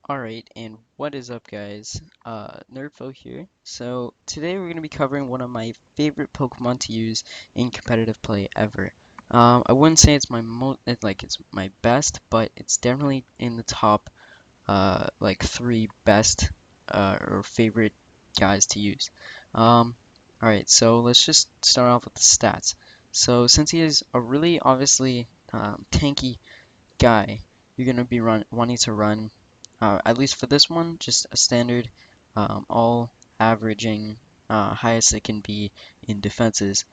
Alright, and what is up guys? Nerdfo here. So today we're going to be covering one of my favorite Pokemon to use in competitive play ever. I wouldn't say it's my it's my best, but it's definitely in the top like three best or favorite guys to use. Alright, so let's just start off with the stats. So since he is a really obviously tanky guy, you're going to be wanting to run, at least for this one, just a standard, all averaging highest it can be in defenses.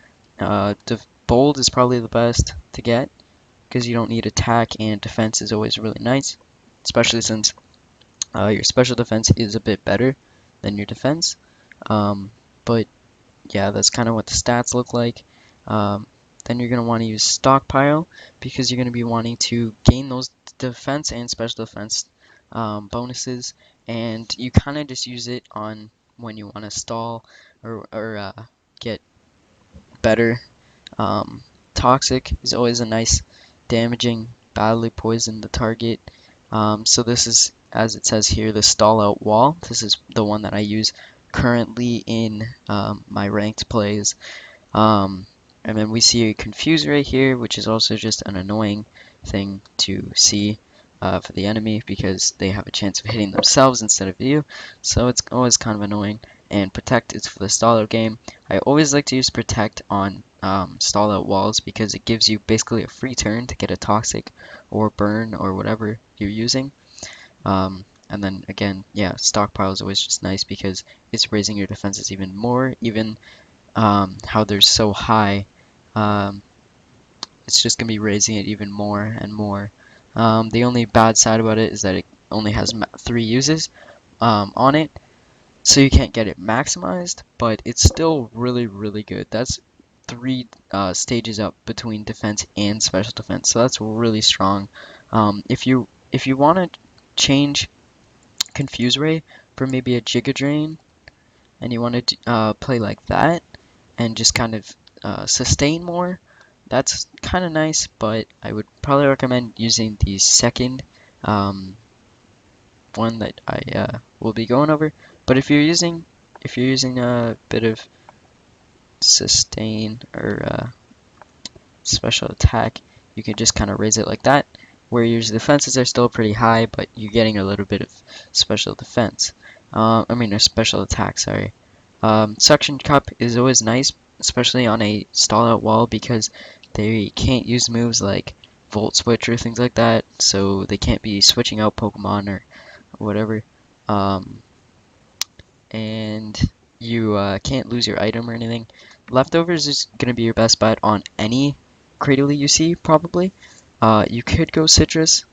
Bold is probably the best to get because you don't need attack, and defense is always really nice, especially since your special defense is a bit better than your defense. But yeah, that's kind of what the stats look like. Um, then you're going to want to use stockpile because you're going to be wanting to gain those defense and special defense bonuses, and you kind of just use it on when you want to stall or get better. Um, Toxic is always a nice damaging, badly poison the target. So this is, as it says here, the stall out wall. This is the one that I use currently in my ranked plays. Um, and then we see a confuse right here, which is also just an annoying thing to see for the enemy because they have a chance of hitting themselves instead of you. So it's always kind of annoying. And protect is for the stall out game. I always like to use protect on stall out walls because it gives you basically a free turn to get a toxic or burn or whatever you're using. And then again, yeah, stockpile is always just nice because it's raising your defenses even more, even how they're so high. Um, it's just going to be raising it even more and more. The only bad side about it is that it only has 3 uses on it, so you can't get it maximized, but it's still really, really good. That's 3 stages up between defense and special defense, so that's really strong. If you want to change Confuse Ray for maybe a Giga Drain, and you want to play like that, and just kind of sustain more, that's kind of nice, but I would probably recommend using the second one that I will be going over. But if you're using a bit of sustain or special attack, you can just kind of raise it like that, where your defenses are still pretty high, but you're getting a little bit of special defense. I mean, a special attack, sorry. Suction Cup is always nice, especially on a stall out wall, because they can't use moves like Volt Switch or things like that, so they can't be switching out Pokemon or whatever. Um, and you can't lose your item or anything. Leftovers is going to be your best bet on any Cradily you see, probably. You could go Citrus.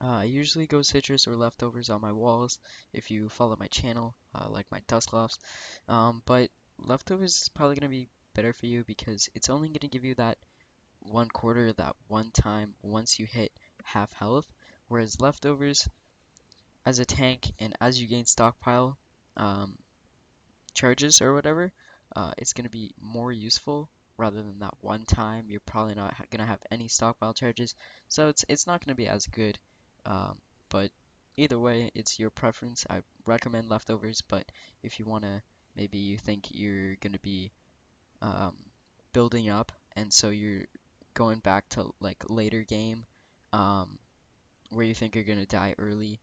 I usually go Citrus or Leftovers on my walls if you follow my channel, like my Dusclops. But Leftovers is probably going to be better for you because it's only going to give you that 1/4 that one time once you hit half health, whereas Leftovers as a tank and as you gain stockpile um, charges or whatever, it's going to be more useful rather than that one time. You're probably not going to have any stockpile charges, so it's not going to be as good. But either way, it's your preference. I recommend Leftovers, but if you want to, maybe you think you're going to be um, building up, and so you're going back to like later game um, where you think you're going to die early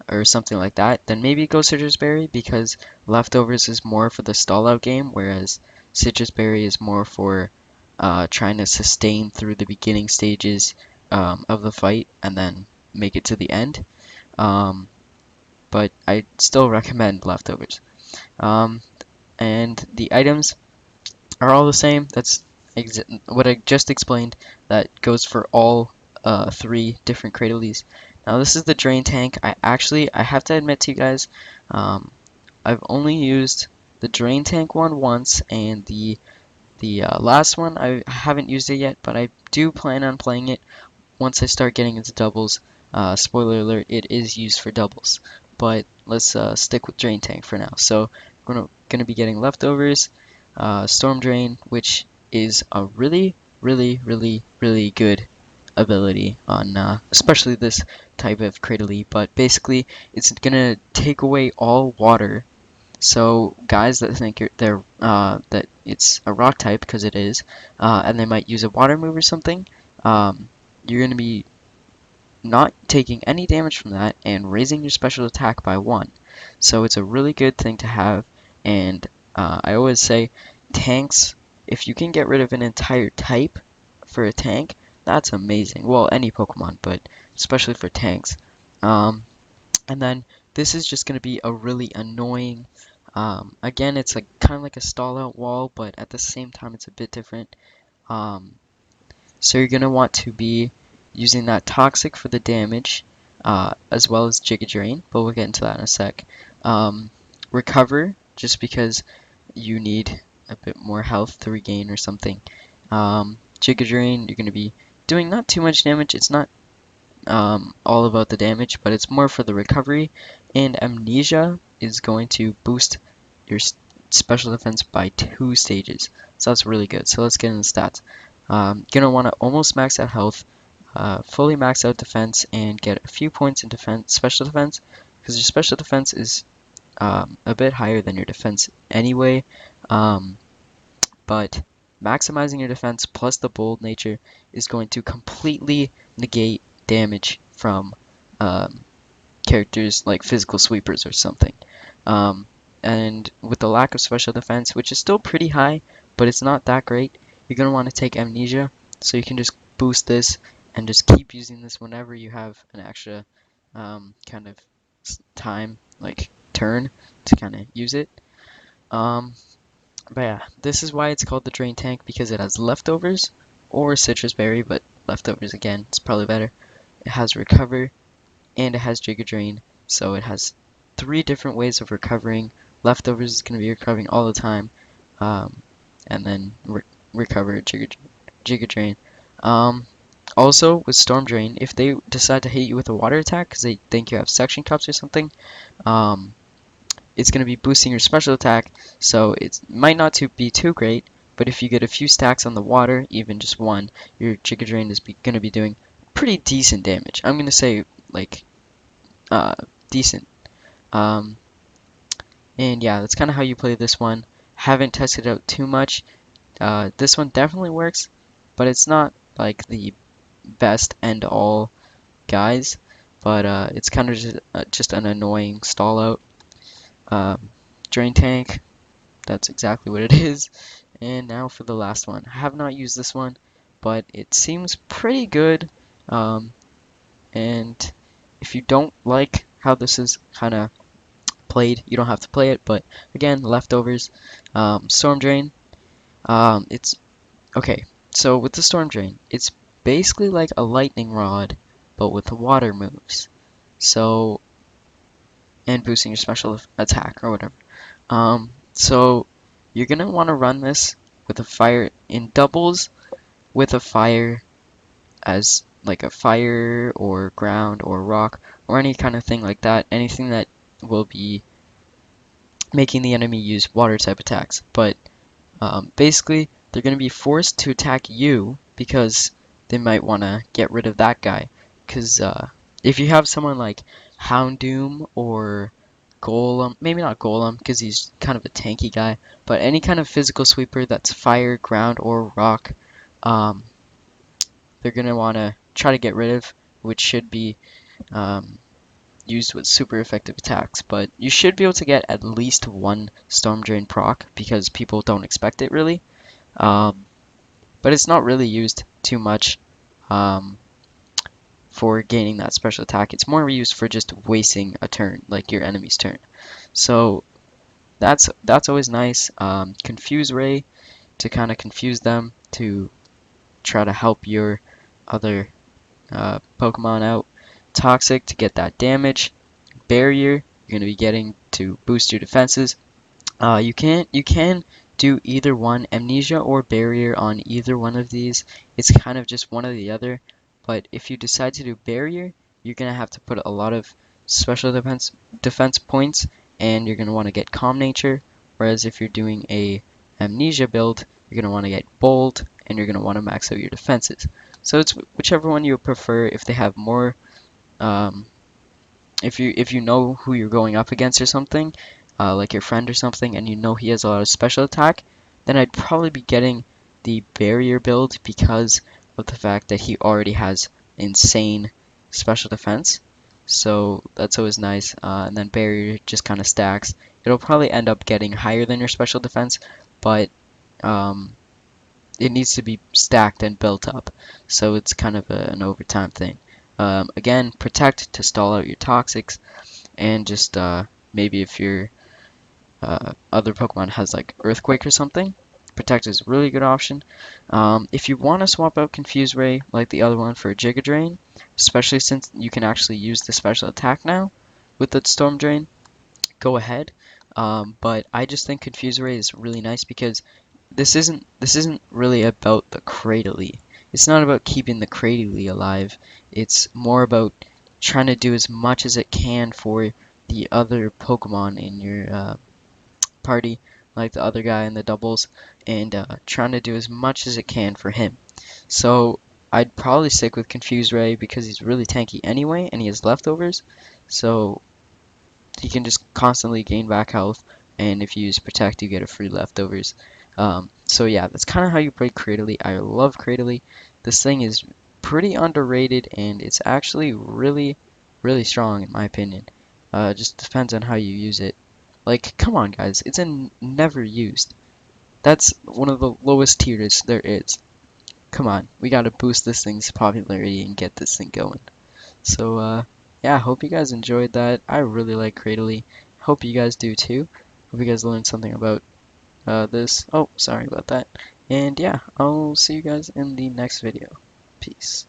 or something like that, then maybe go Citrus Berry because Leftovers is more for the stall out game, whereas Citrus Berry is more for trying to sustain through the beginning stages of the fight and then make it to the end. Um, but I still recommend Leftovers. Um, and the items are all the same. That's what I just explained. That goes for all 3 different Cradilies. Now this is the Drain Tank. I have to admit to you guys, I've only used the Drain Tank one once, and the last one I haven't used it yet, but I do plan on playing it once I start getting into doubles. Spoiler alert, it is used for doubles, but let's stick with Drain Tank for now. So we're gonna be getting Leftovers, Storm Drain, which is a really, really, really, really good ability on especially this type of Cradily, but basically it's gonna take away all water. So guys that think that it's a rock type, because it is, and they might use a water move or something, you're gonna be not taking any damage from that and raising your special attack by 1. So it's a really good thing to have, and I always say tanks, if you can get rid of an entire type for a tank, that's amazing. Well, any Pokemon, but especially for tanks. And then this is just going to be a really annoying, again, it's like kind of like a stall out wall, but at the same time it's a bit different. So you're going to want to be using that Toxic for the damage, as well as Giga Drain, but we'll get into that in a sec. Recover, just because you need a bit more health to regain or something. Giga Drain, you're going to be doing not too much damage. It's not all about the damage, but it's more for the recovery. And Amnesia is going to boost your special defense by 2 stages. So that's really good. So let's get into the stats. Gonna want to almost max out health, fully max out defense, and get a few points in defense, special defense, because your special defense is a bit higher than your defense anyway. But maximizing your defense plus the bold nature is going to completely negate damage from characters like physical sweepers or something. And with the lack of special defense, which is still pretty high, but it's not that great, you're going to want to take Amnesia, so you can just boost this and just keep using this whenever you have an extra kind of time, like turn, to kind of use it. But yeah, this is why it's called the Drain Tank, because it has leftovers or citrus berry, but leftovers again, it's probably better. It has recover and it has Giga Drain, so it has 3 different ways of recovering. Leftovers is going to be recovering all the time, and then recover Giga Drain. Also, with Storm Drain, if they decide to hit you with a water attack because they think you have Suction Cups or something, it's going to be boosting your special attack, so it might not be too great, but if you get a few stacks on the water, even just 1, your Giga Drain is going to be doing pretty decent damage. I'm going to say, like, decent. And yeah, that's kind of how you play this one. Haven't tested it out too much. This one definitely works, but it's not, like, the best end-all guys, but it's kind of just an annoying stall out. Drain Tank, that's exactly what it is. And now for the last one. I have not used this one, but it seems pretty good. And if you don't like how this is kind of played, you don't have to play it. But again, leftovers. Storm Drain. It's okay. So with the Storm Drain, it's basically like a lightning rod, but with water moves. So, and boosting your special attack or whatever. So you're gonna want to run this with a fire in doubles, with a fire as like a fire or ground or rock or any kind of thing like that. Anything that will be making the enemy use water type attacks. But basically, they're gonna be forced to attack you because they might want to get rid of that guy. Because if you have someone like Houndoom or Golem, maybe not Golem because he's kind of a tanky guy, but any kind of physical sweeper that's fire, ground, or rock, they're going to want to try to get rid of, which should be used with super effective attacks. But you should be able to get at least 1 Storm Drain proc because people don't expect it really. But it's not really used too much for gaining that special attack. It's more used for just wasting a turn, like your enemy's turn. So that's always nice. Confuse Ray to kind of confuse them to try to help your other Pokemon out. Toxic to get that damage. Barrier, you're going to be getting to boost your defenses. You can do either one, Amnesia or Barrier on either one of these. It's kind of just one or the other. But if you decide to do Barrier, you're going to have to put a lot of special defense points, and you're going to want to get Calm Nature. Whereas if you're doing a Amnesia build, you're going to want to get Bold, and you're going to want to max out your defenses. So it's whichever one you prefer. If they have more, um, if you know who you're going up against or something, like your friend or something, and you know he has a lot of special attack, then I'd probably be getting the barrier build because of the fact that he already has insane special defense. So that's always nice. And then barrier just kind of stacks. It'll probably end up getting higher than your special defense, but um, it needs to be stacked and built up. So it's kind of an overtime thing. Again, protect to stall out your toxics, and just maybe if your other Pokemon has like Earthquake or something, protect is a really good option. If you want to swap out Confuse Ray like the other one for a Giga Drain, especially since you can actually use the special attack now with the Storm Drain, go ahead. But I just think Confuse Ray is really nice because this isn't really about the Cradily. It's not about keeping the Cradily alive. It's more about trying to do as much as it can for the other Pokemon in your party, like the other guy in the doubles, and trying to do as much as it can for him. So I'd probably stick with Confuse Ray because he's really tanky anyway, and he has leftovers. So he can just constantly gain back health, and if you use Protect, you get a free leftovers. So yeah, that's kind of how you play Cradily. I love Cradily. This thing is pretty underrated, and it's actually really, really strong in my opinion. It just depends on how you use it. Like, come on, guys, it's never used. That's one of the lowest tiers there is. Come on, we gotta boost this thing's popularity and get this thing going. So, yeah, hope you guys enjoyed that. I really like Cradily. Hope you guys do too. Hope you guys learned something about this. Oh, sorry about that. And yeah, I'll see you guys in the next video. Peace.